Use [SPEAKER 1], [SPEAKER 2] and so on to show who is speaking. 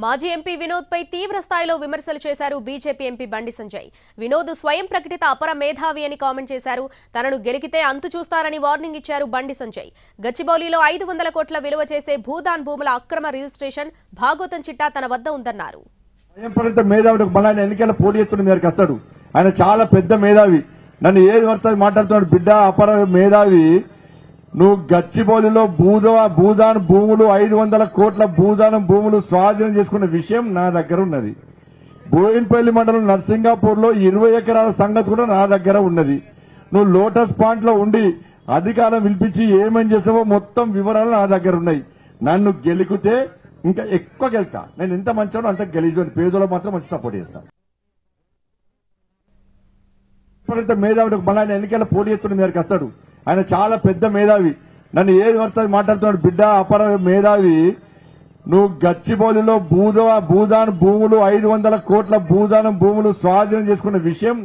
[SPEAKER 1] మాజీ ఎంపీ వినోద్ పై తీవ్ర స్థాయిలో విమర్శలు చేశారు బీజేపీ ఎంపీ బండి సంజయ్. వినోద్ స్వయం ప్రకటిత అపర మేధావి అని కామెంట్ చేశారు. తనను గెలికితే అంతు చూస్తారని వార్నింగ్ ఇచ్చారు బండి సంజయ్. గచ్చిబౌలిలో 500 కోట్ల విలువ చేసే భూదాన్ భూముల అక్రమ రిజిస్ట్రేషన్ భాగోతం చిట్టా తన వద్ద ఉందన్నారు.
[SPEAKER 2] స్వయం ప్రకటిత మేధావుడు మన ఎన్నికల పోటీ చేస్తున్న మీదకి వస్తాడు. ఆయన చాలా పెద్ద మేధావి. నన్ను ఏది పడుతుంది మాట్లాడుతున్నాడు. బిడ్డ అపర మేధావి, నువ్వు గచ్చిబౌలిలో భూదాన్ భూములు 500 కోట్ల భూదానం భూములు స్వాధీనం చేసుకున్న విషయం నా దగ్గర ఉన్నది. బోయిన్పల్లి మండలం నర్సింగాపూర్ లో 20 ఎకరాల సంగతి కూడా నా దగ్గర ఉన్నది. నువ్వు లోటస్ పాయింట్ లో ఉండి అధికారం పిలిపించి ఏమేం చేసావో మొత్తం వివరాలు నా దగ్గర ఉన్నాయి. నన్ను గెలికితే ఇంకా ఎక్కువ గెలుతా. నేను ఎంత మంచివాడో అంత గెలిచి పేదోళ్ళకు మాత్రం మంచి సపోర్ట్ చేస్తాను. మేధావుడు మన ఎన్నికల పోటీ చేస్తున్న మీదకి వస్తాడు. ఆయన చాలా పెద్ద మేధావి. నన్ను ఏది పడుతుంది మాట్లాడుతున్నాడు. బిడ్డ అపర మేధావి, నువ్వు గచ్చిబౌలిలో భూదాన్ భూములు 500 కోట్ల భూదానం భూములు స్వాధీనం చేసుకున్న విషయం